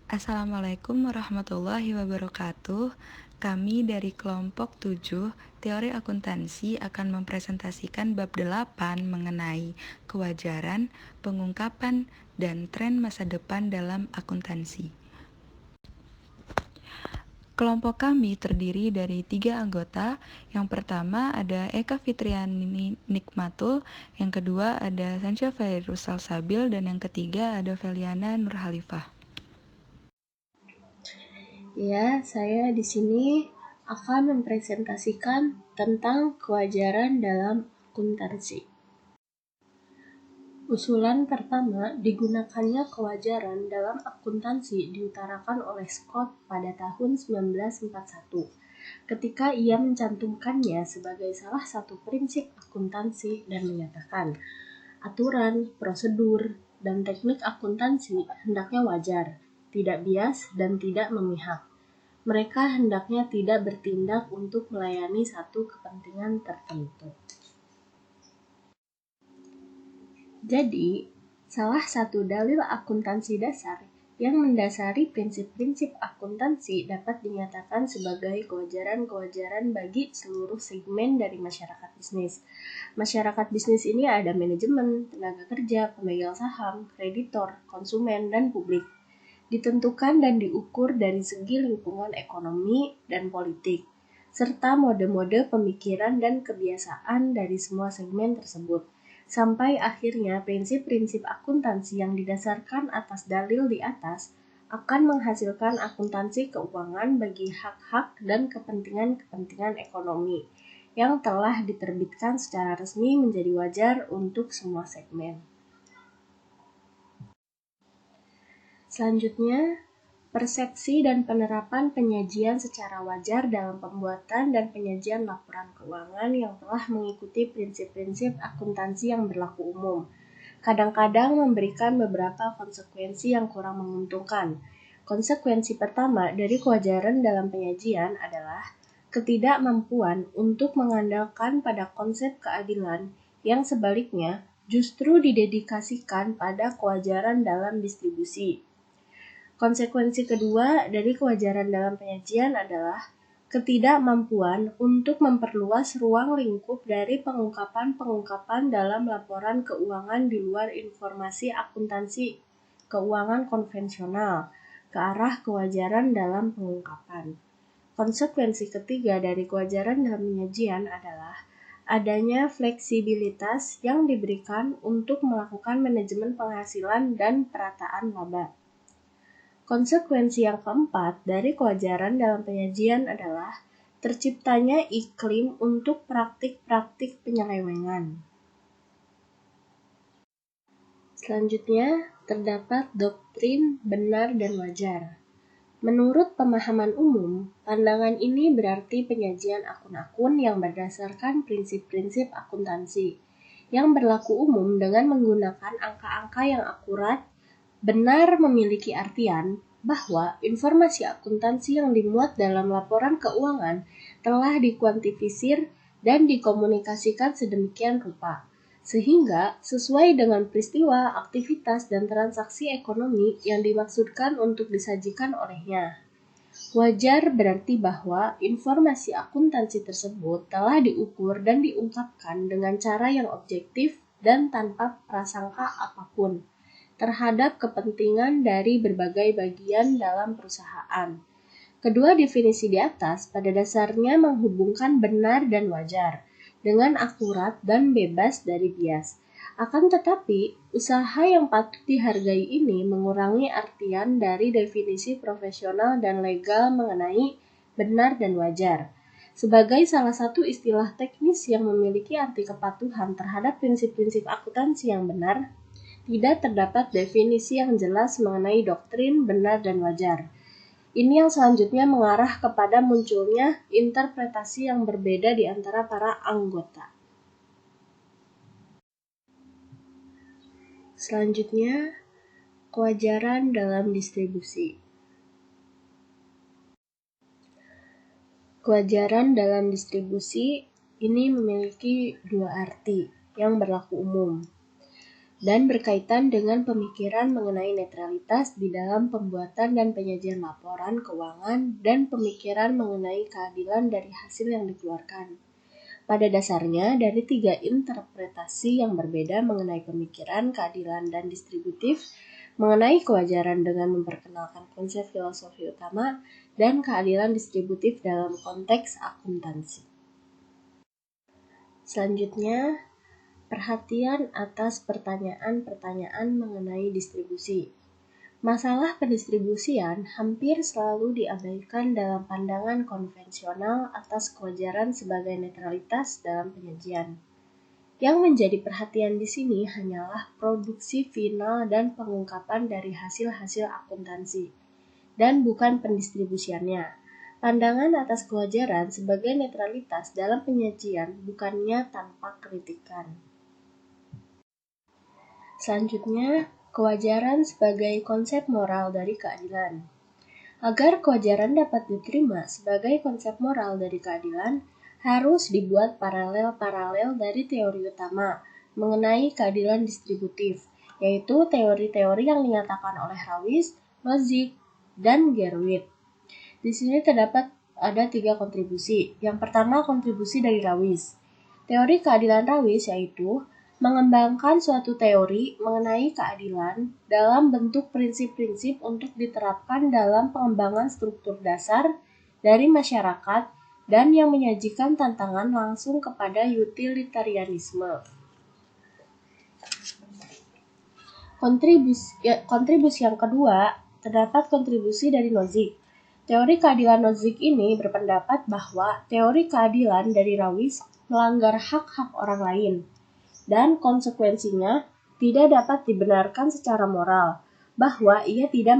Assalamualaikum warahmatullahi wabarakatuh. Kami dari kelompok 7 Teori Akuntansi akan mempresentasikan bab 8 mengenai kewajaran, pengungkapan, dan tren masa depan dalam akuntansi. Kelompok kami terdiri dari 3 anggota. Yang pertama ada Eka Fitriani Nikmatul, yang kedua ada Sansya Fairuz Salsabil, dan yang ketiga ada Feliana Nurhalifah. Ya, saya di sini akan mempresentasikan tentang kewajaran dalam akuntansi. Usulan pertama, digunakannya kewajaran dalam akuntansi diutarakan oleh Scott pada tahun 1941, ketika ia mencantumkannya sebagai salah satu prinsip akuntansi dan menyatakan, aturan, prosedur, dan teknik akuntansi hendaknya wajar, tidak bias, dan tidak memihak. Mereka hendaknya tidak bertindak untuk melayani satu kepentingan tertentu. Jadi, salah satu dalil akuntansi dasar yang mendasari prinsip-prinsip akuntansi dapat dinyatakan sebagai kewajaran-kewajaran bagi seluruh segmen dari masyarakat bisnis. Masyarakat bisnis ini ada manajemen, tenaga kerja, pemegang saham, kreditor, konsumen, dan publik. Ditentukan dan diukur dari segi lingkungan ekonomi dan politik, serta mode-mode pemikiran dan kebiasaan dari semua segmen tersebut, sampai akhirnya prinsip-prinsip akuntansi yang didasarkan atas dalil di atas akan menghasilkan akuntansi keuangan bagi hak-hak dan kepentingan-kepentingan ekonomi yang telah diterbitkan secara resmi menjadi wajar untuk semua segmen. Selanjutnya, persepsi dan penerapan penyajian secara wajar dalam pembuatan dan penyajian laporan keuangan yang telah mengikuti prinsip-prinsip akuntansi yang berlaku umum, kadang-kadang memberikan beberapa konsekuensi yang kurang menguntungkan. Konsekuensi pertama dari kewajaran dalam penyajian adalah ketidakmampuan untuk mengandalkan pada konsep keadilan yang sebaliknya justru didedikasikan pada kewajaran dalam distribusi. Konsekuensi kedua dari kewajaran dalam penyajian adalah ketidakmampuan untuk memperluas ruang lingkup dari pengungkapan-pengungkapan dalam laporan keuangan di luar informasi akuntansi keuangan konvensional ke arah kewajaran dalam pengungkapan. Konsekuensi ketiga dari kewajaran dalam penyajian adalah adanya fleksibilitas yang diberikan untuk melakukan manajemen penghasilan dan perataan laba. Konsekuensi yang keempat dari kewajaran dalam penyajian adalah terciptanya iklim untuk praktik-praktik penyelewengan. Selanjutnya, terdapat doktrin benar dan wajar. Menurut pemahaman umum, pandangan ini berarti penyajian akun-akun yang berdasarkan prinsip-prinsip akuntansi, yang berlaku umum dengan menggunakan angka-angka yang akurat, benar memiliki artian bahwa informasi akuntansi yang dimuat dalam laporan keuangan telah dikuantifisir dan dikomunikasikan sedemikian rupa, sehingga sesuai dengan peristiwa, aktivitas, dan transaksi ekonomi yang dimaksudkan untuk disajikan olehnya. Wajar berarti bahwa informasi akuntansi tersebut telah diukur dan diungkapkan dengan cara yang objektif dan tanpa prasangka apapun terhadap kepentingan dari berbagai bagian dalam perusahaan. Kedua definisi di atas pada dasarnya menghubungkan benar dan wajar dengan akurat dan bebas dari bias. Akan tetapi, usaha yang patut dihargai ini mengurangi artian dari definisi profesional dan legal mengenai benar dan wajar. Sebagai salah satu istilah teknis yang memiliki arti kepatuhan terhadap prinsip-prinsip akuntansi yang benar, tidak terdapat definisi yang jelas mengenai doktrin benar dan wajar. Ini yang selanjutnya mengarah kepada munculnya interpretasi yang berbeda di antara para anggota. Selanjutnya, kewajaran dalam distribusi. Kewajaran dalam distribusi ini memiliki dua arti yang berlaku umum. dan berkaitan dengan pemikiran mengenai netralitas di dalam pembuatan dan penyajian laporan keuangan dan pemikiran mengenai keadilan dari hasil yang dikeluarkan. Pada dasarnya, dari tiga interpretasi yang berbeda mengenai pemikiran, keadilan, dan distributif, mengenai kewajaran dengan memperkenalkan konsep filosofi utama, dan keadilan distributif dalam konteks akuntansi. Selanjutnya, perhatian atas pertanyaan-pertanyaan mengenai distribusi. Masalah pendistribusian hampir selalu diabaikan dalam pandangan konvensional atas kewajaran sebagai netralitas dalam penyajian. Yang menjadi perhatian di sini hanyalah produksi final dan pengungkapan dari hasil-hasil akuntansi, dan bukan pendistribusiannya. Pandangan atas kewajaran sebagai netralitas dalam penyajian bukannya tanpa kritikan. Selanjutnya, kewajaran sebagai konsep moral dari keadilan. Agar kewajaran dapat diterima sebagai konsep moral dari keadilan, harus dibuat paralel-paralel dari teori utama mengenai keadilan distributif, yaitu teori-teori yang dinyatakan oleh Rawls, Nozick, dan Gerwit. Di sini terdapat ada 3 kontribusi. Yang pertama, kontribusi dari Rawls. Teori keadilan Rawls yaitu mengembangkan suatu teori mengenai keadilan dalam bentuk prinsip-prinsip untuk diterapkan dalam pengembangan struktur dasar dari masyarakat dan yang menyajikan tantangan langsung kepada utilitarianisme. Kontribusi yang kedua, terdapat kontribusi dari Nozick. Teori keadilan Nozick ini berpendapat bahwa teori keadilan dari Rawls melanggar hak-hak orang lain, dan konsekuensinya tidak dapat dibenarkan secara moral, bahwa ia tidak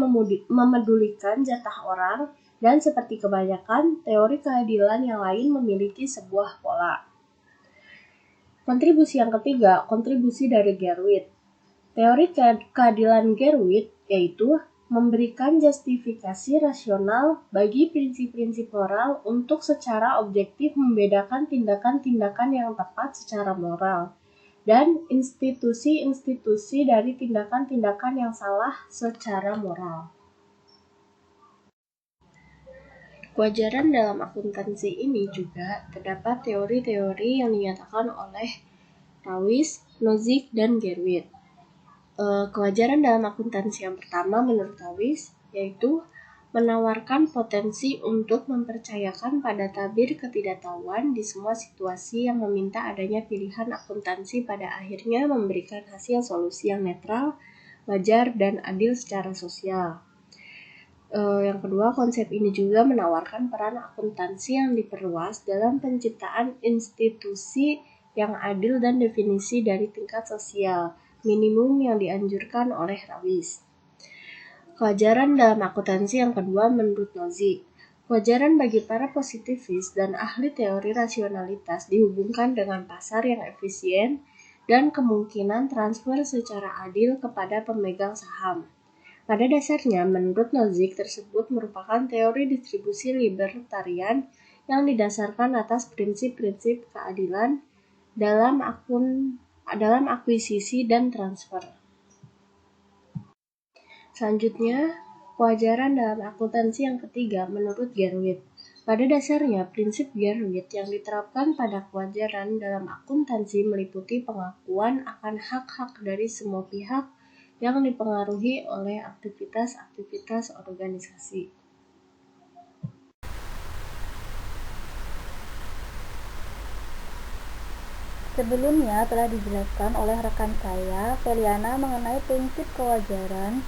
memedulikan jatah orang, dan seperti kebanyakan teori keadilan yang lain memiliki sebuah pola. Kontribusi yang ketiga, kontribusi dari Gerwit. Teori keadilan Gerwit yaitu memberikan justifikasi rasional bagi prinsip-prinsip moral untuk secara objektif membedakan tindakan-tindakan yang tepat secara moral dan institusi-institusi dari tindakan-tindakan yang salah secara moral. Kewajaran dalam akuntansi ini juga terdapat teori-teori yang dinyatakan oleh Rawls, Nozick, dan Gerwit. Kewajaran dalam akuntansi yang pertama menurut Rawls yaitu menawarkan potensi untuk mempercayakan pada tabir ketidaktahuan di semua situasi yang meminta adanya pilihan akuntansi pada akhirnya memberikan hasil solusi yang netral, wajar, dan adil secara sosial. Yang kedua, konsep ini juga menawarkan peran akuntansi yang diperluas dalam penciptaan institusi yang adil dan definisi dari tingkat sosial minimum yang dianjurkan oleh Rawls. Kewajaran dalam akuntansi yang kedua menurut Nozick. Kewajaran bagi para positivis dan ahli teori rasionalitas dihubungkan dengan pasar yang efisien dan kemungkinan transfer secara adil kepada pemegang saham. Pada dasarnya, menurut Nozick tersebut merupakan teori distribusi libertarian yang didasarkan atas prinsip-prinsip keadilan dalam akuisisi dan transfer. Selanjutnya, kewajaran dalam akuntansi yang ketiga menurut Gerwit. Pada dasarnya, prinsip Gerwit yang diterapkan pada kewajaran dalam akuntansi meliputi pengakuan akan hak-hak dari semua pihak yang dipengaruhi oleh aktivitas-aktivitas organisasi. Sebelumnya telah dijelaskan oleh rekan saya, Feliana, mengenai prinsip kewajaran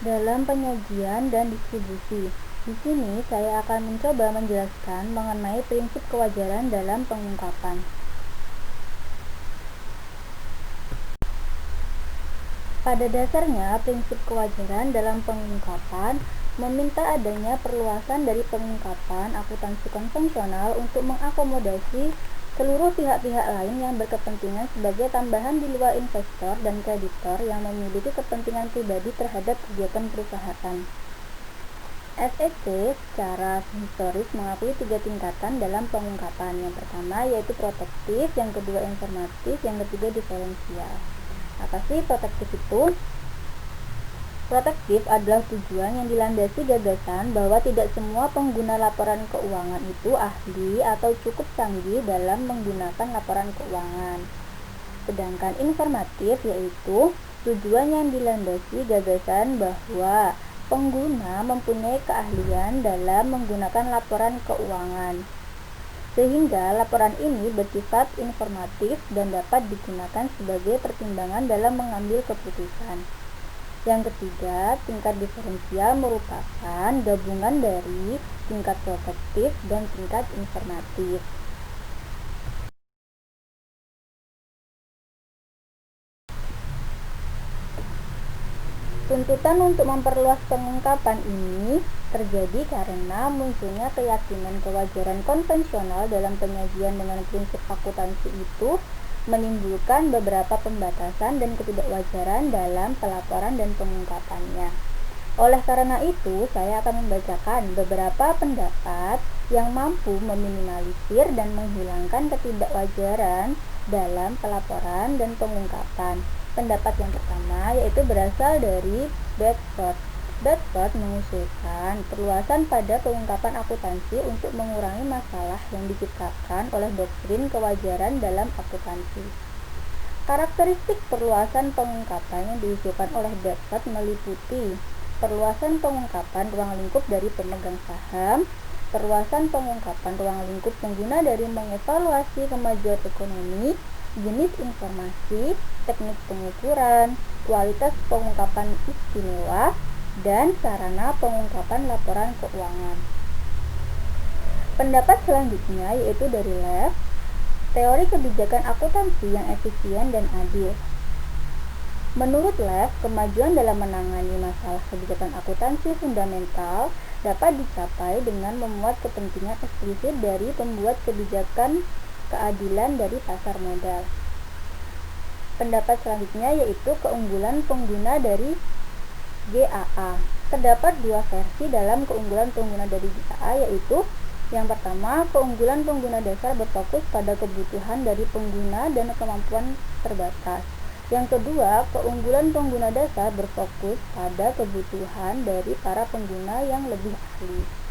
dalam penyajian dan distribusi. Di sini saya akan mencoba menjelaskan mengenai prinsip kewajaran dalam pengungkapan. Pada dasarnya, prinsip kewajaran dalam pengungkapan meminta adanya perluasan dari pengungkapan akuntansi konvensional untuk mengakomodasi seluruh pihak-pihak lain yang berkepentingan sebagai tambahan di luar investor dan kreditor yang memiliki kepentingan pribadi terhadap kegiatan perusahaan. SEC secara historis mengakui 3 tingkatan dalam pengungkapan. Yang pertama yaitu protektif, yang kedua informatif, yang ketiga diferensial. Apa sih protektif itu? Protektif adalah tujuan yang dilandasi gagasan bahwa tidak semua pengguna laporan keuangan itu ahli atau cukup canggih dalam menggunakan laporan keuangan. Sedangkan informatif yaitu tujuan yang dilandasi gagasan bahwa pengguna mempunyai keahlian dalam menggunakan laporan keuangan. Sehingga laporan ini bersifat informatif dan dapat digunakan sebagai pertimbangan dalam mengambil keputusan. Yang ketiga, tingkat diferensial merupakan gabungan dari tingkat protektif dan tingkat informatif. Tuntutan untuk memperluas pengungkapan ini terjadi karena munculnya keyakinan kewajaran konvensional dalam penyajian dengan prinsip akuntansi itu menimbulkan beberapa pembatasan dan ketidakwajaran dalam pelaporan dan pengungkapannya. Oleh karena itu, saya akan membacakan beberapa pendapat yang mampu meminimalisir dan menghilangkan ketidakwajaran dalam pelaporan dan pengungkapan. Pendapat yang pertama yaitu berasal dari Bedford. Bedford mengusulkan perluasan pada pengungkapan akuntansi untuk mengurangi masalah yang diciptakan oleh doktrin kewajaran dalam akuntansi. Karakteristik perluasan pengungkapan yang diusulkan oleh Bedford meliputi perluasan pengungkapan ruang lingkup dari pemegang saham, perluasan pengungkapan ruang lingkup pengguna dari mengevaluasi kemajuan ekonomi, jenis informasi, teknik pengukuran, kualitas pengungkapan istimewa, dan sarana pengungkapan laporan keuangan. Pendapat selanjutnya yaitu dari Lev, teori kebijakan akuntansi yang efisien dan adil. Menurut Lev, kemajuan dalam menangani masalah kebijakan akuntansi fundamental dapat dicapai dengan memuat kepentingan eksplisit dari pembuat kebijakan keadilan dari pasar modal. Pendapat selanjutnya yaitu keunggulan pengguna dari GAA. Terdapat dua versi dalam keunggulan pengguna dari GAA, yaitu yang pertama, keunggulan pengguna dasar berfokus pada kebutuhan dari pengguna dan kemampuan terbatas. Yang kedua, keunggulan pengguna dasar berfokus pada kebutuhan dari para pengguna yang lebih ahli.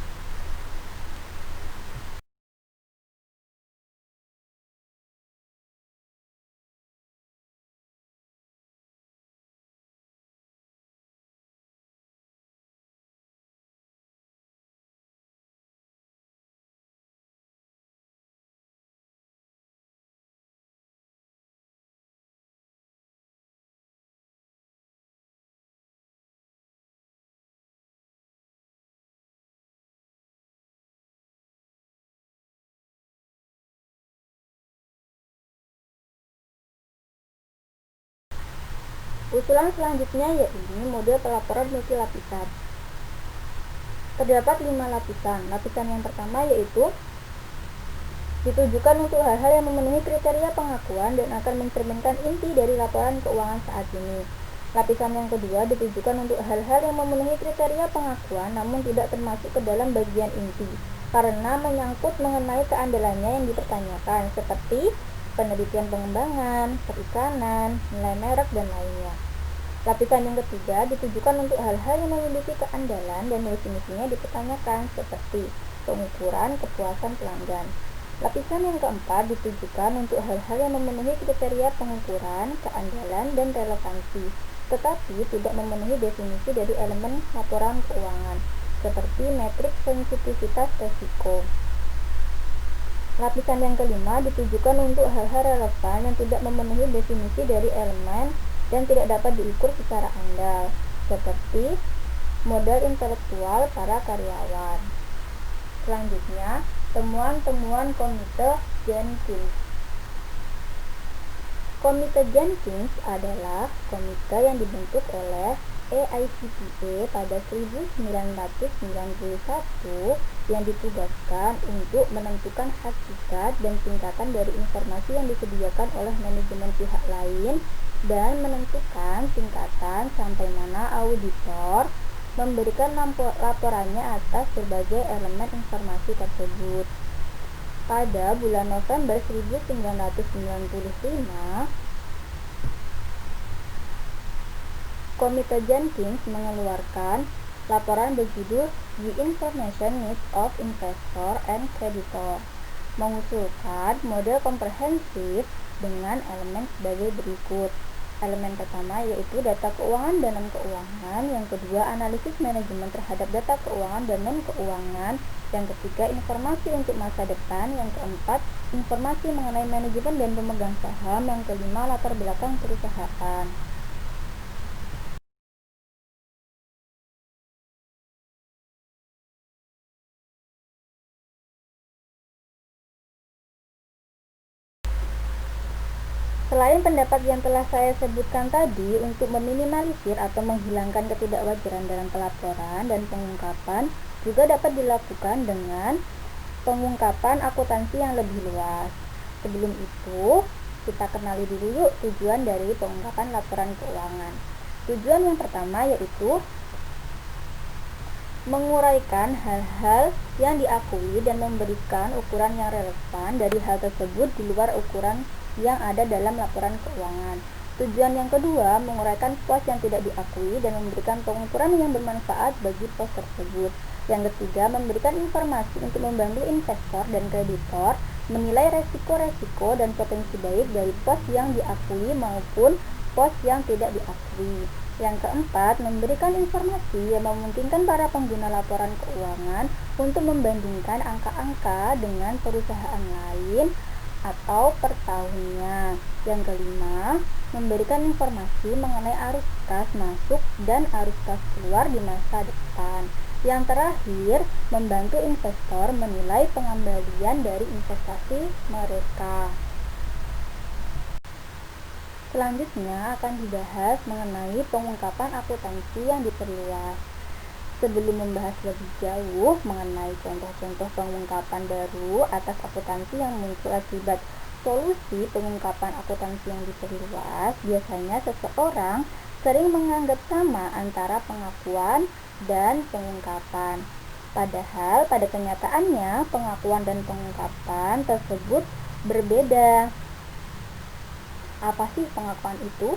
Usulan selanjutnya yaitu model pelaporan multilapisan. Terdapat 5 lapisan. Lapisan yang pertama yaitu ditujukan untuk hal-hal yang memenuhi kriteria pengakuan dan akan mencerminkan inti dari laporan keuangan saat ini. Lapisan yang kedua ditujukan untuk hal-hal yang memenuhi kriteria pengakuan namun tidak termasuk ke dalam bagian inti karena menyangkut mengenai keandalannya yang dipertanyakan seperti penelitian pengembangan, perikanan, nilai merek, dan lainnya. Lapisan yang ketiga ditujukan untuk hal-hal yang memiliki keandalan dan definisinya dipertanyakan seperti pengukuran kepuasan pelanggan. Lapisan yang keempat ditujukan untuk hal-hal yang memenuhi kriteria pengukuran, keandalan, dan relevansi, tetapi tidak memenuhi definisi dari elemen laporan keuangan, seperti metrik sensitivitas resiko. Lapisan yang kelima ditujukan untuk hal-hal relevan yang tidak memenuhi definisi dari elemen dan tidak dapat diukur secara andal, seperti modal intelektual para karyawan. Selanjutnya, temuan-temuan Komite Jenkins. Komite Jenkins adalah komite yang dibentuk oleh AICPA pada 1991 yang ditugaskan untuk menentukan hakikat dan tingkatan dari informasi yang disediakan oleh manajemen pihak lain dan menentukan tingkatan sampai mana auditor memberikan laporannya atas berbagai elemen informasi tersebut. Pada bulan November 1995, Komite Jenkins mengeluarkan laporan berjudul The Information Needs of Investor and Creditor, mengusulkan model komprehensif dengan elemen sebagai berikut. Elemen pertama yaitu data keuangan dan non-keuangan, yang kedua analisis manajemen terhadap data keuangan dan non-keuangan, yang ketiga informasi untuk masa depan, yang keempat informasi mengenai manajemen dan pemegang saham, yang kelima latar belakang perusahaan. Selain pendapat yang telah saya sebutkan tadi, untuk meminimalisir atau menghilangkan ketidakwajaran dalam pelaporan dan pengungkapan juga dapat dilakukan dengan pengungkapan akuntansi yang lebih luas. Sebelum itu, kita kenali dulu yuk tujuan dari pengungkapan laporan keuangan. Tujuan yang pertama yaitu menguraikan hal-hal yang diakui dan memberikan ukuran yang relevan dari hal tersebut di luar ukuran yang ada dalam laporan keuangan. Tujuan yang kedua, menguraikan pos yang tidak diakui dan memberikan pengukuran yang bermanfaat bagi pos tersebut. Yang ketiga, memberikan informasi untuk membantu investor dan kreditor menilai resiko-resiko dan potensi baik dari pos yang diakui maupun pos yang tidak diakui. Yang keempat, memberikan informasi yang memungkinkan para pengguna laporan keuangan untuk membandingkan angka-angka dengan perusahaan lain atau per tahunnya. Yang kelima, memberikan informasi mengenai arus kas masuk dan arus kas keluar di masa depan. Yang terakhir, membantu investor menilai pengembalian dari investasi mereka. Selanjutnya akan dibahas mengenai pengungkapan akuntansi yang diperluas. Sebelum membahas lebih jauh mengenai contoh-contoh pengungkapan baru atas akuntansi yang muncul akibat solusi pengungkapan akuntansi yang diperluas, biasanya seseorang sering menganggap sama antara pengakuan dan pengungkapan. Padahal pada kenyataannya pengakuan dan pengungkapan tersebut berbeda. Apa sih pengakuan itu?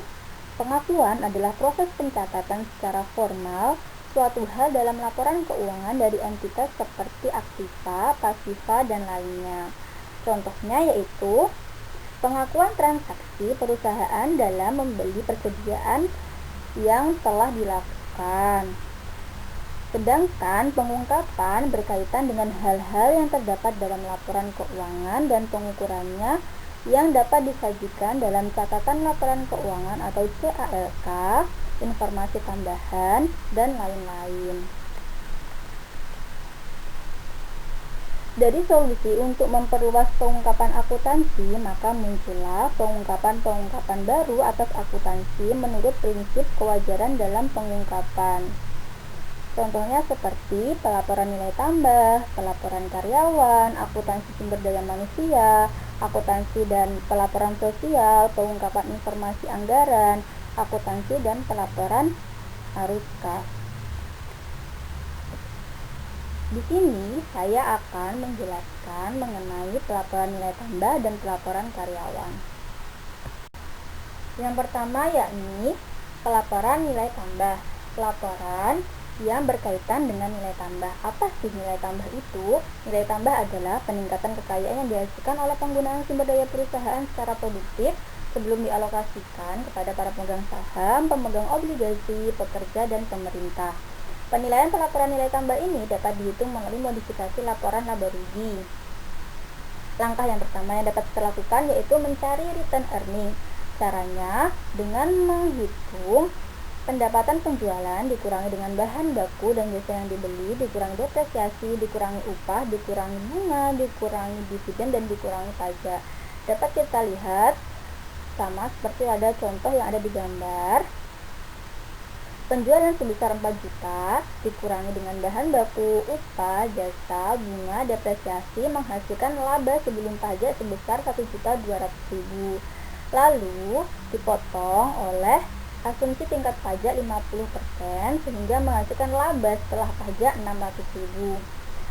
Pengakuan adalah proses pencatatan secara formal suatu hal dalam laporan keuangan dari entitas seperti aktiva, pasiva, dan lainnya. Contohnya yaitu pengakuan transaksi perusahaan dalam membeli persediaan yang telah dilakukan. Sedangkan pengungkapan berkaitan dengan hal-hal yang terdapat dalam laporan keuangan dan pengukurannya yang dapat disajikan dalam catatan laporan keuangan atau CALK, informasi tambahan, dan lain-lain. Dari solusi untuk memperluas pengungkapan akuntansi, maka muncullah pengungkapan-pengungkapan baru atas akuntansi menurut prinsip kewajaran dalam pengungkapan. Contohnya seperti pelaporan nilai tambah, pelaporan karyawan, akuntansi sumber daya manusia, akuntansi dan pelaporan sosial, pengungkapan informasi anggaran, akuntansi dan pelaporan arus kas. Di sini saya akan menjelaskan mengenai pelaporan nilai tambah dan pelaporan karyawan. Yang pertama yakni pelaporan nilai tambah. Pelaporan yang berkaitan dengan nilai tambah. Apa sih nilai tambah itu? Nilai tambah adalah peningkatan kekayaan yang dihasilkan oleh penggunaan sumber daya perusahaan secara produktif sebelum dialokasikan kepada para pemegang saham, pemegang obligasi, pekerja, dan pemerintah. Penilaian pelaporan nilai tambah ini dapat dihitung melalui modifikasi laporan laba rugi. Langkah yang pertama yang dapat kita lakukan yaitu mencari return earning. Caranya dengan menghitung pendapatan penjualan dikurangi dengan bahan baku dan jasa yang dibeli, dikurangi depresiasi, dikurangi upah, dikurangi bunga, dikurangi dividen, dan dikurangi pajak. Dapat kita lihat sama seperti ada contoh yang ada di gambar. Penjualan sebesar 4 juta dikurangi dengan bahan baku, upah, jasa, bunga, depresiasi menghasilkan laba sebelum pajak sebesar 1.200.000. Lalu dipotong oleh asumsi tingkat pajak 50% sehingga menghasilkan laba setelah pajak 600.000.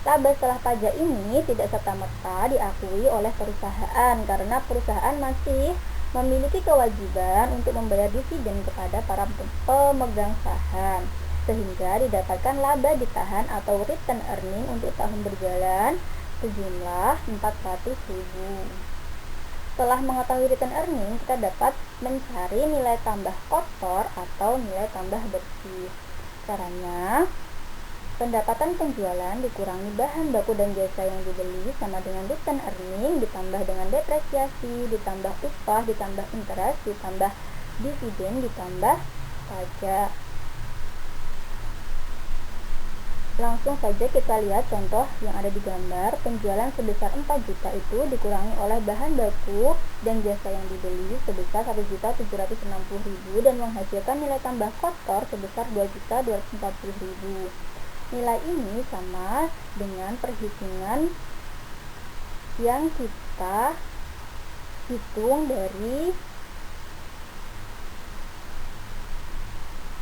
Laba setelah pajak ini tidak serta-merta diakui oleh perusahaan karena perusahaan masih memiliki kewajiban untuk membayar dividen kepada para pemegang saham, sehingga didapatkan laba ditahan atau return earning untuk tahun berjalan sejumlah 400.000. Setelah mengetahui return earning, kita dapat mencari nilai tambah kotor atau nilai tambah bersih. Caranya, pendapatan penjualan dikurangi bahan baku dan jasa yang dibeli sama dengan return earning ditambah dengan depresiasi, ditambah upah, ditambah interest, ditambah dividen, ditambah pajak. Langsung saja kita lihat contoh yang ada di gambar. Penjualan sebesar 4 juta itu dikurangi oleh bahan baku dan jasa yang dibeli sebesar 1.760.000 dan menghasilkan nilai tambah kotor sebesar 2.240.000. Nilai ini sama dengan perhitungan yang kita hitung dari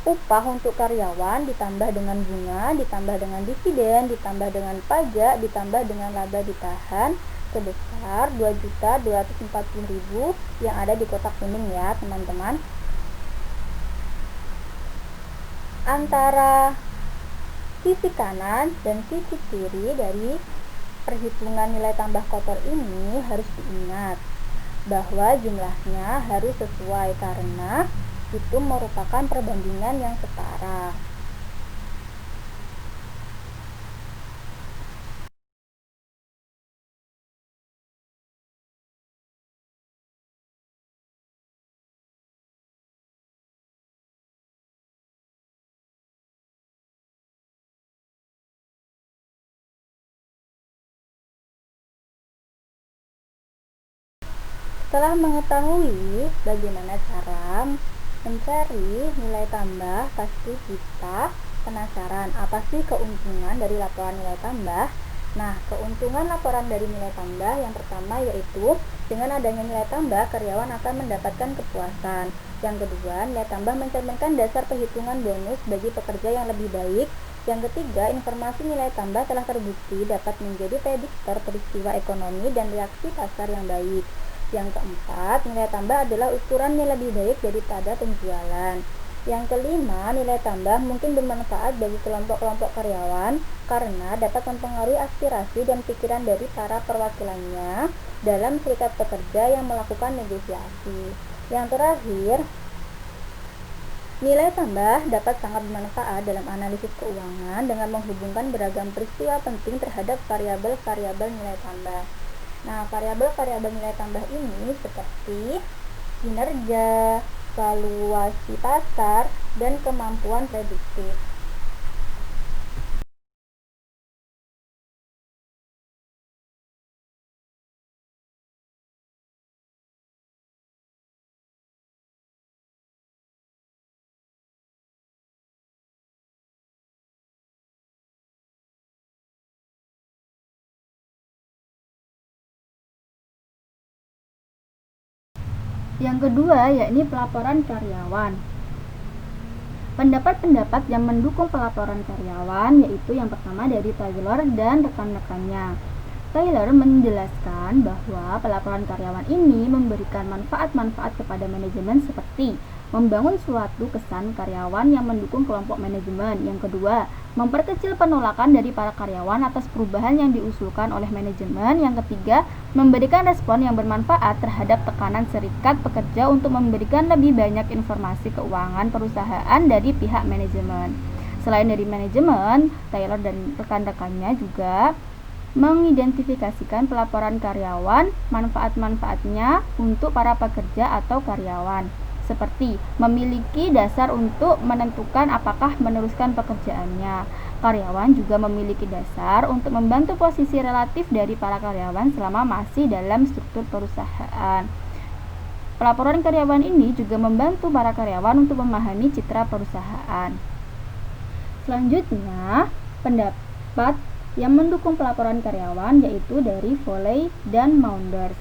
upah untuk karyawan ditambah dengan bunga, ditambah dengan dividen, ditambah dengan pajak, ditambah dengan laba ditahan sebesar 2.240.000 yang ada di kotak kuning ya teman-teman. Antara sisi kanan dan sisi kiri dari perhitungan nilai tambah kotor ini harus diingat bahwa jumlahnya harus sesuai karena itu merupakan perbandingan yang setara. Setelah mengetahui bagaimana cara mencari nilai tambah, pasti kita penasaran apa sih keuntungan dari laporan nilai tambah. Nah, keuntungan laporan dari nilai tambah yang pertama yaitu dengan adanya nilai tambah, karyawan akan mendapatkan kepuasan. Yang kedua, nilai tambah mencerminkan dasar perhitungan bonus bagi pekerja yang lebih baik. Yang ketiga, informasi nilai tambah telah terbukti dapat menjadi prediktor peristiwa ekonomi dan reaksi pasar yang baik. Yang keempat, nilai tambah adalah ukuran yang lebih baik daripada penjualan. Yang kelima, nilai tambah mungkin bermanfaat bagi kelompok-kelompok karyawan karena dapat mempengaruhi aspirasi dan pikiran dari para perwakilannya dalam serikat pekerja yang melakukan negosiasi. Yang terakhir, nilai tambah dapat sangat bermanfaat dalam analisis keuangan dengan menghubungkan beragam peristiwa penting terhadap variabel-variabel nilai tambah. Nah, variabel-variabel nilai tambah ini seperti kinerja, valuasi pasar, dan kemampuan prediktif. Yang kedua, yakni pelaporan karyawan. Pendapat-pendapat yang mendukung pelaporan karyawan yaitu yang pertama dari Taylor dan rekan-rekannya. Taylor menjelaskan bahwa pelaporan karyawan ini memberikan manfaat-manfaat kepada manajemen seperti membangun suatu kesan karyawan yang mendukung kelompok manajemen. Yang kedua, memperkecil penolakan dari para karyawan atas perubahan yang diusulkan oleh manajemen. Yang ketiga, memberikan respon yang bermanfaat terhadap tekanan serikat pekerja untuk memberikan lebih banyak informasi keuangan perusahaan dari pihak manajemen. Selain dari manajemen, Taylor dan rekan-rekannya juga mengidentifikasikan pelaporan karyawan, manfaat-manfaatnya untuk para pekerja atau karyawan, seperti memiliki dasar untuk menentukan apakah meneruskan pekerjaannya. Karyawan juga memiliki dasar untuk membantu posisi relatif dari para karyawan selama masih dalam struktur perusahaan. Pelaporan karyawan ini juga membantu para karyawan untuk memahami citra perusahaan. Selanjutnya, pendapat yang mendukung pelaporan karyawan yaitu dari Foley dan Maunders.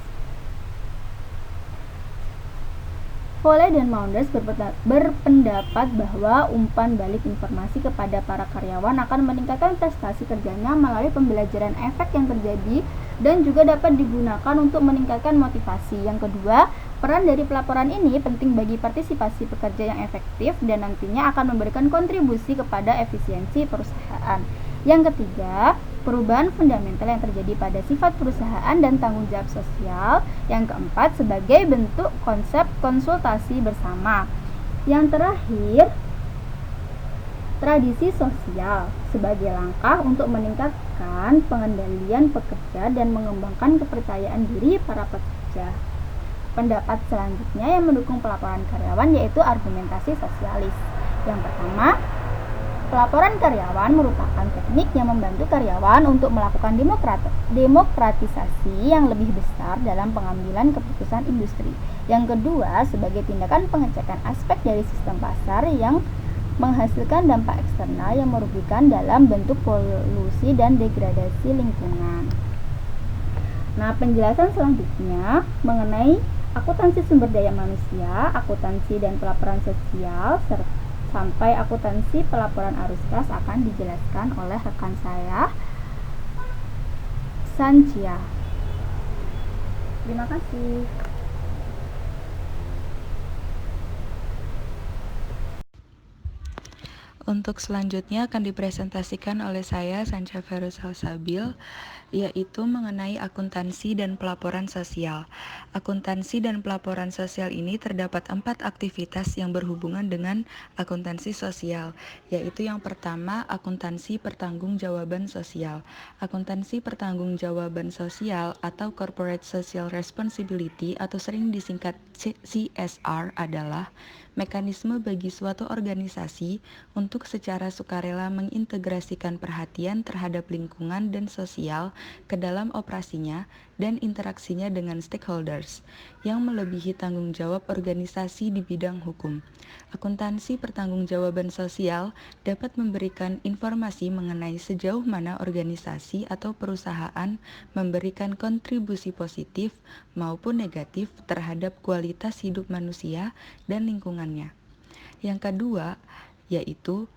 Foley dan Maunders berpendapat bahwa umpan balik informasi kepada para karyawan akan meningkatkan prestasi kerjanya melalui pembelajaran efek yang terjadi dan juga dapat digunakan untuk meningkatkan motivasi. Yang kedua, Peran dari pelaporan ini penting bagi partisipasi pekerja yang efektif dan nantinya akan memberikan kontribusi kepada efisiensi perusahaan. Yang ketiga, perubahan fundamental yang terjadi pada sifat perusahaan dan tanggung jawab sosial. Yang keempat, sebagai bentuk konsep konsultasi bersama. Yang terakhir, tradisi sosial sebagai langkah untuk meningkatkan pengendalian pekerja dan mengembangkan kepercayaan diri para pekerja. Pendapat selanjutnya yang mendukung pelaporan karyawan yaitu argumentasi sosialis. Yang pertama, pelaporan karyawan merupakan teknik yang membantu karyawan untuk melakukan demokratisasi yang lebih besar dalam pengambilan keputusan industri. Yang kedua, sebagai tindakan pengecekan aspek dari sistem pasar yang menghasilkan dampak eksternal yang merugikan dalam bentuk polusi dan degradasi lingkungan. Nah, penjelasan selanjutnya mengenai akuntansi sumber daya manusia, akuntansi dan pelaporan sosial, sampai akuntansi pelaporan arus kas akan dijelaskan oleh rekan saya, Sanchia. Terima kasih. Untuk selanjutnya akan dipresentasikan oleh saya, Sancha Ferus Salsabil, yaitu mengenai akuntansi dan pelaporan sosial. Akuntansi dan pelaporan sosial ini terdapat 4 aktivitas yang berhubungan dengan akuntansi sosial, yaitu yang pertama, akuntansi pertanggungjawaban sosial. Akuntansi pertanggungjawaban sosial atau Corporate Social Responsibility atau sering disingkat CSR adalah mekanisme bagi suatu organisasi untuk secara sukarela mengintegrasikan perhatian terhadap lingkungan dan sosial ke dalam operasinya dan interaksinya dengan stakeholders yang melebihi tanggung jawab organisasi di bidang hukum. Akuntansi pertanggungjawaban sosial dapat memberikan informasi mengenai sejauh mana organisasi atau perusahaan memberikan kontribusi positif maupun negatif terhadap kualitas hidup manusia dan lingkungannya. Yang kedua, yaitu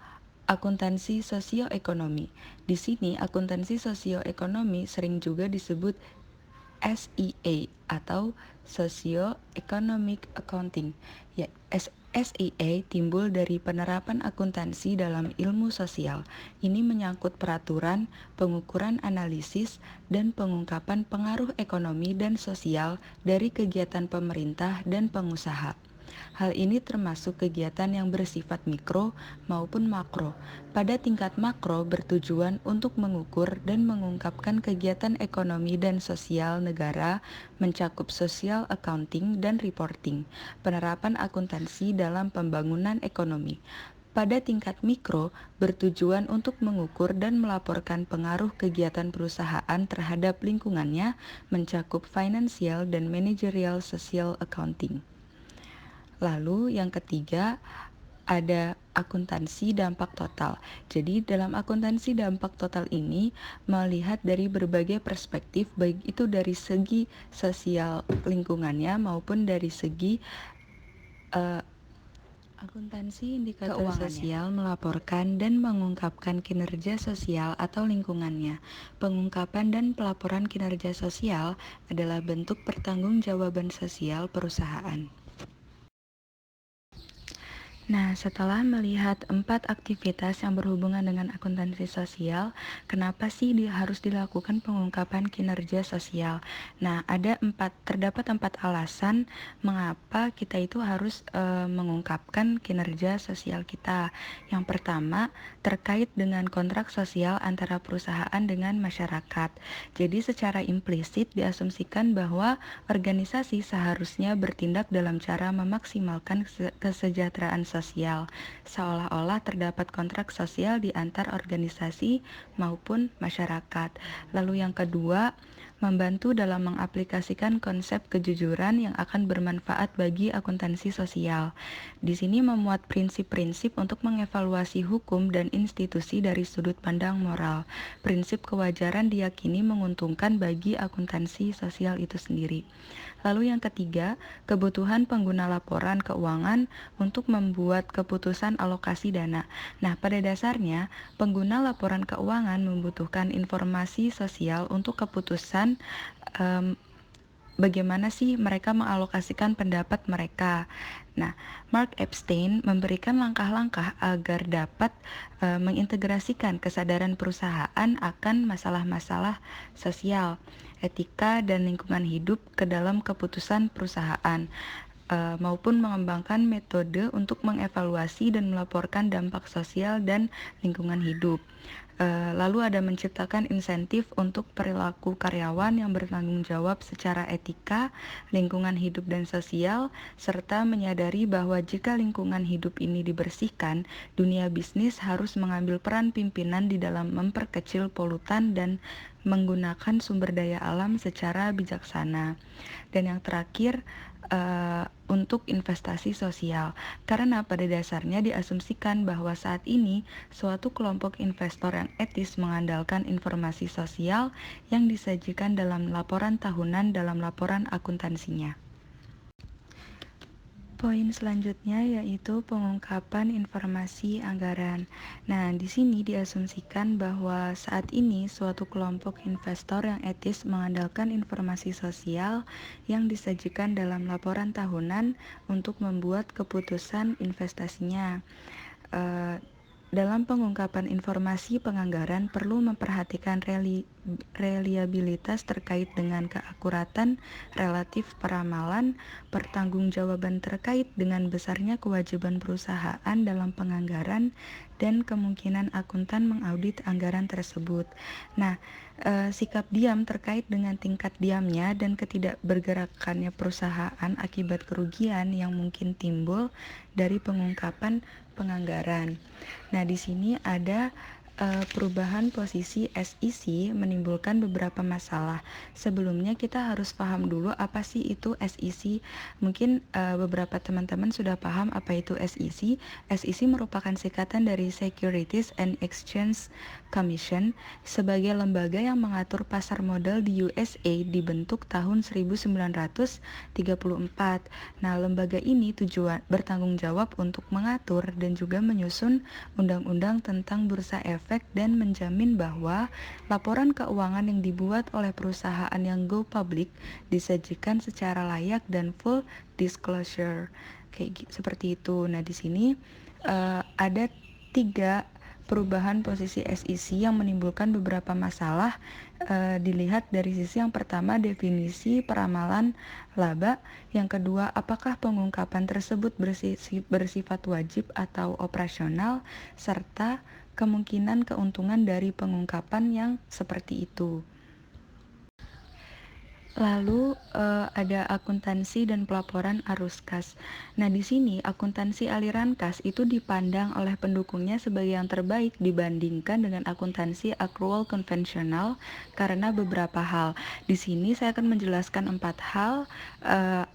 akuntansi sosioekonomi. Di sini akuntansi sosioekonomi sering juga disebut SEA atau Socio-Economic Accounting. Ya, SEA timbul dari penerapan akuntansi dalam ilmu sosial. Ini menyangkut peraturan, pengukuran analisis, dan pengungkapan pengaruh ekonomi dan sosial dari kegiatan pemerintah dan pengusaha. Hal ini termasuk kegiatan yang bersifat mikro maupun makro. Pada tingkat makro bertujuan untuk mengukur dan mengungkapkan kegiatan ekonomi dan sosial negara, mencakup social accounting dan reporting, penerapan akuntansi dalam pembangunan ekonomi. Pada tingkat mikro, bertujuan untuk mengukur dan melaporkan pengaruh kegiatan perusahaan terhadap lingkungannya, mencakup financial dan managerial social accounting. Lalu yang ketiga ada akuntansi dampak total. Jadi dalam akuntansi dampak total ini melihat dari berbagai perspektif, baik itu dari segi sosial lingkungannya maupun dari segi akuntansi indikator sosial melaporkan dan mengungkapkan kinerja sosial atau lingkungannya. Pengungkapan dan pelaporan kinerja sosial adalah bentuk pertanggungjawaban sosial perusahaan. Nah, setelah melihat 4 aktivitas yang berhubungan dengan akuntansi sosial, kenapa sih harus dilakukan pengungkapan kinerja sosial? Nah, terdapat 4 alasan mengapa kita itu harus mengungkapkan kinerja sosial kita. Yang pertama, terkait dengan kontrak sosial antara perusahaan dengan masyarakat. Jadi, secara implisit diasumsikan bahwa organisasi seharusnya bertindak dalam cara memaksimalkan kesejahteraan sosial, seolah-olah terdapat kontrak sosial di antar organisasi maupun masyarakat. Lalu yang kedua, membantu dalam mengaplikasikan konsep kejujuran yang akan bermanfaat bagi akuntansi sosial. Di sini memuat prinsip-prinsip untuk mengevaluasi hukum dan institusi dari sudut pandang moral. Prinsip kewajaran diyakini menguntungkan bagi akuntansi sosial itu sendiri. Lalu yang ketiga, kebutuhan pengguna laporan keuangan untuk membuat keputusan alokasi dana. Nah, pada dasarnya, pengguna laporan keuangan membutuhkan informasi sosial untuk keputusan bagaimana sih mereka mengalokasikan pendapat mereka. Nah, Mark Epstein memberikan langkah-langkah agar dapat mengintegrasikan kesadaran perusahaan akan masalah-masalah sosial, etika, dan lingkungan hidup ke dalam keputusan perusahaan, maupun mengembangkan metode untuk mengevaluasi dan melaporkan dampak sosial dan lingkungan hidup. Lalu ada menciptakan insentif untuk perilaku karyawan yang bertanggung jawab secara etika, lingkungan hidup dan sosial, serta menyadari bahwa jika lingkungan hidup ini dibersihkan, dunia bisnis harus mengambil peran pimpinan di dalam memperkecil polutan dan menggunakan sumber daya alam secara bijaksana. Dan yang terakhir, untuk investasi sosial, karena pada dasarnya diasumsikan bahwa saat ini suatu kelompok investor yang etis mengandalkan informasi sosial yang disajikan dalam laporan tahunan dalam laporan akuntansinya. Poin selanjutnya yaitu pengungkapan informasi anggaran. Nah, di sini diasumsikan bahwa saat ini suatu kelompok investor yang etis mengandalkan informasi sosial yang disajikan dalam laporan tahunan untuk membuat keputusan investasinya. Dalam pengungkapan informasi penganggaran perlu memperhatikan reliabilitas terkait dengan keakuratan relatif peramalan, pertanggungjawaban terkait dengan besarnya kewajiban perusahaan dalam penganggaran, dan kemungkinan akuntan mengaudit anggaran tersebut. Nah, sikap diam terkait dengan tingkat diamnya dan ketidakbergerakannya perusahaan akibat kerugian yang mungkin timbul dari pengungkapan penganggaran. Nah, di sini ada perubahan posisi SEC menimbulkan beberapa masalah. Sebelumnya kita harus paham dulu apa sih itu SEC. Mungkin beberapa teman-teman sudah paham apa itu SEC. SEC merupakan singkatan dari Securities and Exchange Commission sebagai lembaga yang mengatur pasar modal di USA, dibentuk tahun 1934. Nah, lembaga ini bertanggung jawab untuk mengatur dan juga menyusun undang-undang tentang bursa efek dan menjamin bahwa laporan keuangan yang dibuat oleh perusahaan yang go public disajikan secara layak dan full disclosure. Seperti itu. Nah, di sini ada 3 perubahan posisi SEC yang menimbulkan beberapa masalah. Dilihat dari sisi yang pertama, definisi peramalan laba. Yang kedua, apakah pengungkapan tersebut bersifat wajib atau operasional, serta kemungkinan keuntungan dari pengungkapan yang seperti itu. Lalu ada akuntansi dan pelaporan arus kas. Nah, di sini akuntansi aliran kas itu dipandang oleh pendukungnya sebagai yang terbaik dibandingkan dengan akuntansi accrual konvensional karena beberapa hal. Di sini saya akan menjelaskan 4 hal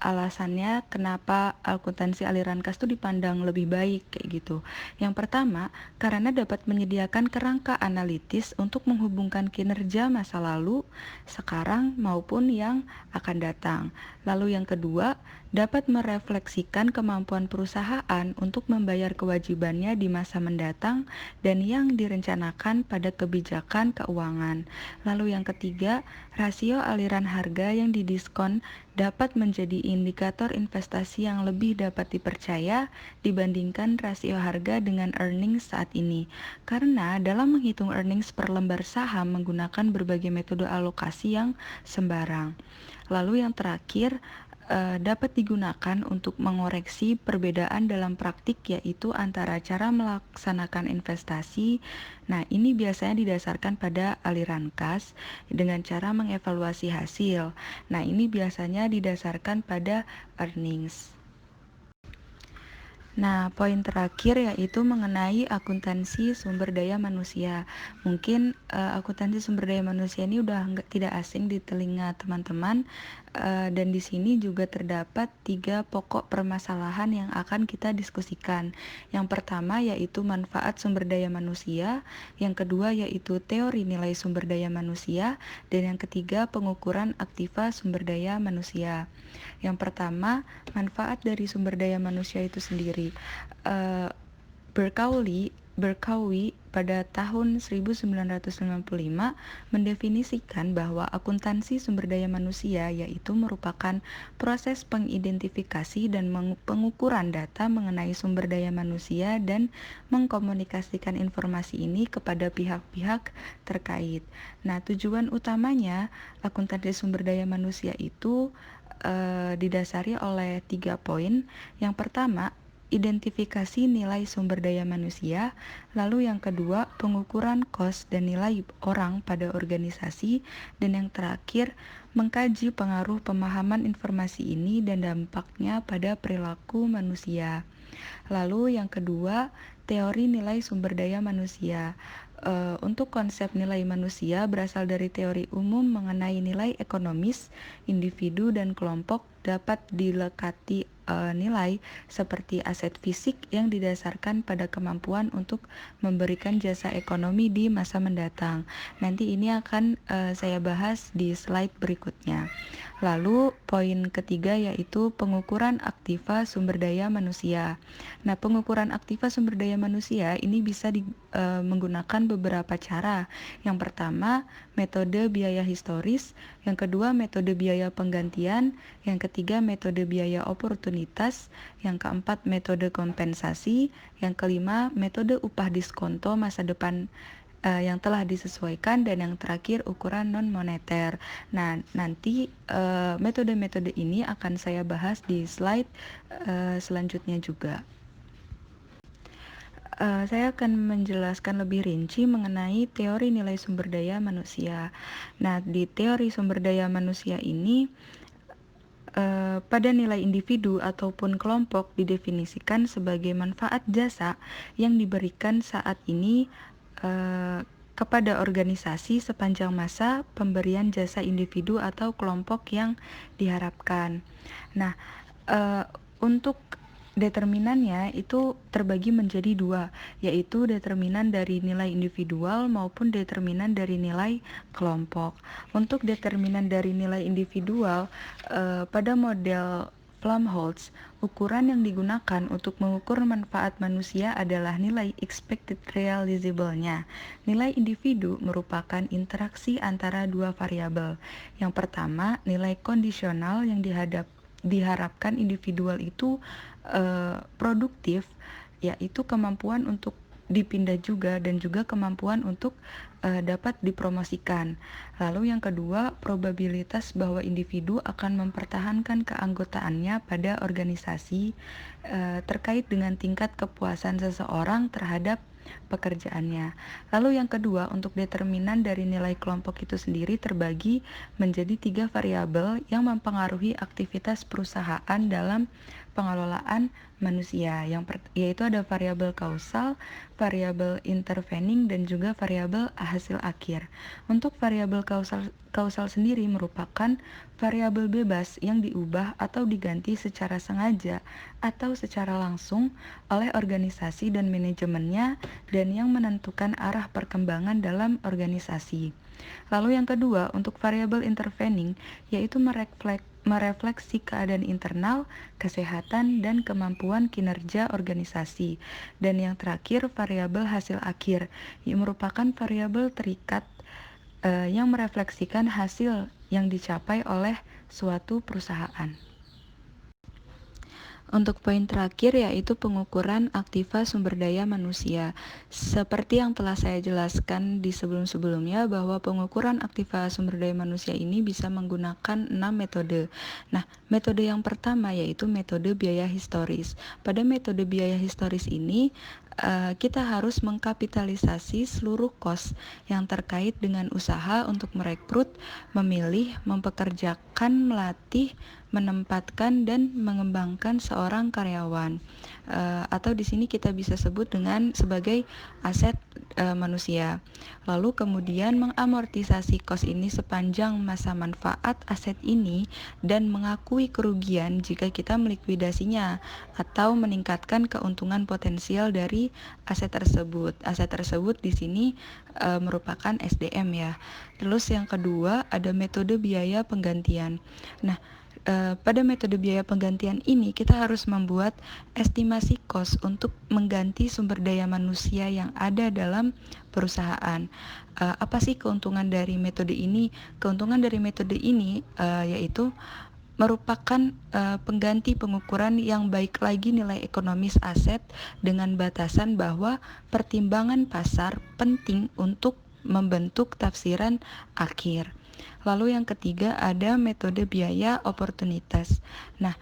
alasannya kenapa akuntansi aliran kas itu dipandang lebih baik kayak gitu. Yang pertama, karena dapat menyediakan kerangka analitis untuk menghubungkan kinerja masa lalu, sekarang maupun yang akan datang. Lalu yang kedua, dapat merefleksikan kemampuan perusahaan untuk membayar kewajibannya di masa mendatang dan yang direncanakan pada kebijakan keuangan. Lalu yang ketiga, rasio aliran harga yang didiskon dapat menjadi indikator investasi yang lebih dapat dipercaya dibandingkan rasio harga dengan earnings saat ini. Karena dalam menghitung earnings per lembar saham menggunakan berbagai metode alokasi yang sembarang. Lalu yang terakhir, dapat digunakan untuk mengoreksi perbedaan dalam praktik yaitu antara cara melaksanakan investasi. Nah, ini biasanya didasarkan pada aliran kas dengan cara mengevaluasi hasil. Nah, ini biasanya didasarkan pada earnings. Nah, poin terakhir yaitu mengenai akuntansi sumber daya manusia. Mungkin akuntansi sumber daya manusia ini udah tidak asing di telinga teman-teman, dan di sini juga terdapat 3 pokok permasalahan yang akan kita diskusikan. Yang pertama yaitu manfaat sumber daya manusia, yang kedua yaitu teori nilai sumber daya manusia, dan yang ketiga pengukuran aktiva sumber daya manusia. Yang pertama, manfaat dari sumber daya manusia itu sendiri. Berkauli Berkawi pada tahun 1955 mendefinisikan bahwa akuntansi sumber daya manusia yaitu merupakan proses pengidentifikasi dan pengukuran data mengenai sumber daya manusia dan mengkomunikasikan informasi ini kepada pihak-pihak terkait. Nah, tujuan utamanya akuntansi sumber daya manusia itu didasari oleh 3 poin. Yang pertama, identifikasi nilai sumber daya manusia, lalu yang kedua, pengukuran cost dan nilai orang pada organisasi, dan yang terakhir, mengkaji pengaruh pemahaman informasi ini dan dampaknya pada perilaku manusia. Lalu yang kedua, teori nilai sumber daya manusia. Untuk konsep nilai manusia berasal dari teori umum mengenai nilai ekonomis, individu dan kelompok dapat dilekati nilai seperti aset fisik yang didasarkan pada kemampuan untuk memberikan jasa ekonomi di masa mendatang. Nanti ini akan saya bahas di slide berikutnya. Lalu poin ketiga yaitu pengukuran aktiva sumber daya manusia. Nah, pengukuran aktiva sumber daya manusia ini bisa menggunakan beberapa cara. Yang pertama, metode biaya historis, yang kedua metode biaya penggantian, yang ketiga metode biaya oportunitas, yang keempat metode kompensasi, yang kelima metode upah diskonto masa depan yang telah disesuaikan, dan yang terakhir ukuran non-moneter. Nah, nanti metode-metode ini akan saya bahas di slide selanjutnya juga. Saya akan menjelaskan lebih rinci mengenai teori nilai sumber daya manusia. Nah, di teori sumber daya manusia ini, pada nilai individu ataupun kelompok didefinisikan sebagai manfaat jasa yang diberikan saat ini kepada organisasi sepanjang masa pemberian jasa individu atau kelompok yang diharapkan. Nah, untuk determinannya itu terbagi menjadi dua, yaitu determinan dari nilai individual maupun determinan dari nilai kelompok. Untuk determinan dari nilai individual, pada model Plumholtz, ukuran yang digunakan untuk mengukur manfaat manusia adalah nilai expected realizable-nya. Nilai individu merupakan interaksi antara dua variabel. Yang pertama, nilai kondisional yang diharapkan individual itu produktif, yaitu kemampuan untuk dipindah juga dan juga kemampuan untuk dapat dipromosikan. Lalu yang kedua, probabilitas bahwa individu akan mempertahankan keanggotaannya pada organisasi terkait dengan tingkat kepuasan seseorang terhadap pekerjaannya. Lalu yang kedua, untuk determinan dari nilai kelompok itu sendiri terbagi menjadi 3 variabel yang mempengaruhi aktivitas perusahaan dalam pengelolaan manusia, yaitu ada variabel kausal, variabel intervening, dan juga variabel hasil akhir. Untuk variabel kausal sendiri merupakan variabel bebas yang diubah atau diganti secara sengaja atau secara langsung oleh organisasi dan manajemennya, dan yang menentukan arah perkembangan dalam organisasi. Lalu yang kedua, untuk variabel intervening, yaitu merefleksi keadaan internal, kesehatan, dan kemampuan kinerja organisasi. Dan yang terakhir, variabel hasil akhir, yang merupakan variabel terikat yang merefleksikan hasil yang dicapai oleh suatu perusahaan. Untuk poin terakhir yaitu pengukuran aktiva sumber daya manusia. Seperti yang telah saya jelaskan di sebelum-sebelumnya bahwa pengukuran aktiva sumber daya manusia ini bisa menggunakan 6 metode. Nah, metode yang pertama yaitu metode biaya historis. Pada metode biaya historis ini kita harus mengkapitalisasi seluruh kos yang terkait dengan usaha untuk merekrut, memilih, mempekerjakan, melatih, menempatkan, dan mengembangkan seorang karyawan, atau di sini kita bisa sebut dengan sebagai aset manusia. Lalu kemudian mengamortisasi kos ini sepanjang masa manfaat aset ini dan mengakui kerugian jika kita melikuidasinya atau meningkatkan keuntungan potensial dari aset tersebut. Aset tersebut di sini merupakan SDM ya. Terus yang kedua ada metode biaya penggantian. Nah, pada metode biaya penggantian ini kita harus membuat estimasi cost untuk mengganti sumber daya manusia yang ada dalam perusahaan. Apa sih keuntungan dari metode ini? Keuntungan dari metode ini yaitu merupakan pengganti pengukuran yang baik lagi nilai ekonomis aset dengan batasan bahwa pertimbangan pasar penting untuk membentuk tafsiran akhir. Lalu yang ketiga ada metode biaya oportunitas. Nah,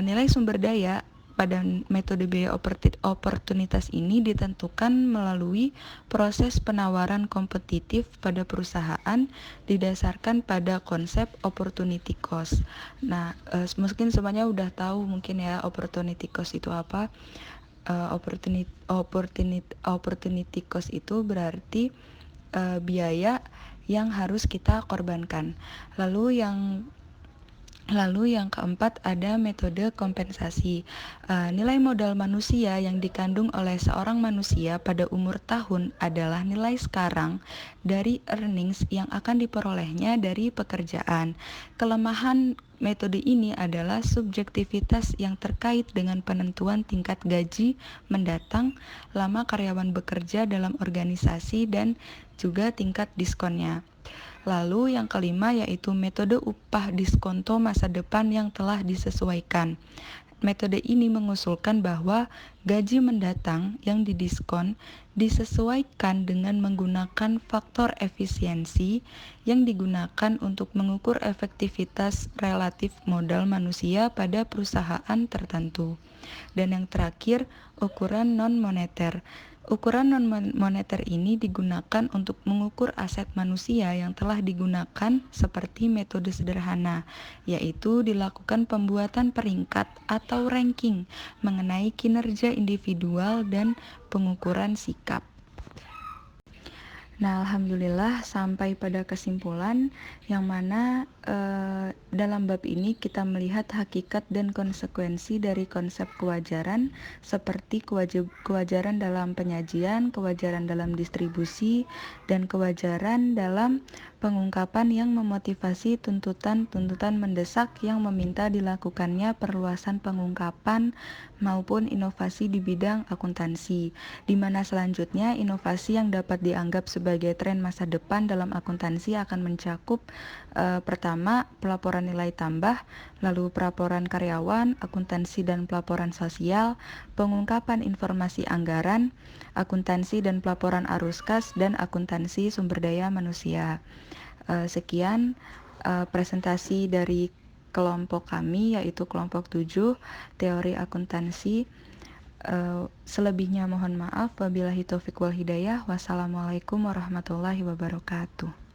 nilai sumber daya pada metode biaya oportunitas ini ditentukan melalui proses penawaran kompetitif pada perusahaan didasarkan pada konsep opportunity cost. Nah, mungkin semuanya udah tahu mungkin ya opportunity cost itu apa. Opportunity cost itu berarti biaya yang harus kita korbankan. Lalu yang keempat ada metode kompensasi. Nilai modal manusia yang dikandung oleh seorang manusia pada umur tahun adalah nilai sekarang dari earnings yang akan diperolehnya dari pekerjaan. Kelemahan metode ini adalah subjektivitas yang terkait dengan penentuan tingkat gaji mendatang, lama karyawan bekerja dalam organisasi, dan juga tingkat diskonnya. Lalu yang kelima yaitu metode upah diskonto masa depan yang telah disesuaikan. Metode ini mengusulkan bahwa gaji mendatang yang didiskon disesuaikan dengan menggunakan faktor efisiensi yang digunakan untuk mengukur efektivitas relatif modal manusia pada perusahaan tertentu. Dan yang terakhir, ukuran non-moneter. Ukuran non-moneter ini digunakan untuk mengukur aset manusia yang telah digunakan seperti metode sederhana, yaitu dilakukan pembuatan peringkat atau ranking mengenai kinerja individual dan pengukuran sikap. Nah, alhamdulillah sampai pada kesimpulan yang mana dalam bab ini kita melihat hakikat dan konsekuensi dari konsep kewajaran seperti kewajaran dalam penyajian, kewajaran dalam distribusi, dan kewajaran dalam pengungkapan yang memotivasi tuntutan-tuntutan mendesak yang meminta dilakukannya perluasan pengungkapan maupun inovasi di bidang akuntansi, di mana selanjutnya inovasi yang dapat dianggap sebagai tren masa depan dalam akuntansi akan mencakup pertama, pelaporan nilai tambah, lalu pelaporan karyawan, akuntansi dan pelaporan sosial, pengungkapan informasi anggaran, akuntansi dan pelaporan arus kas, dan akuntansi sumber daya manusia. Sekian presentasi dari kelompok kami, yaitu kelompok 7, teori akuntansi. Selebihnya mohon maaf. Wabillahi taufiq wal hidayah. Wassalamualaikum warahmatullahi wabarakatuh.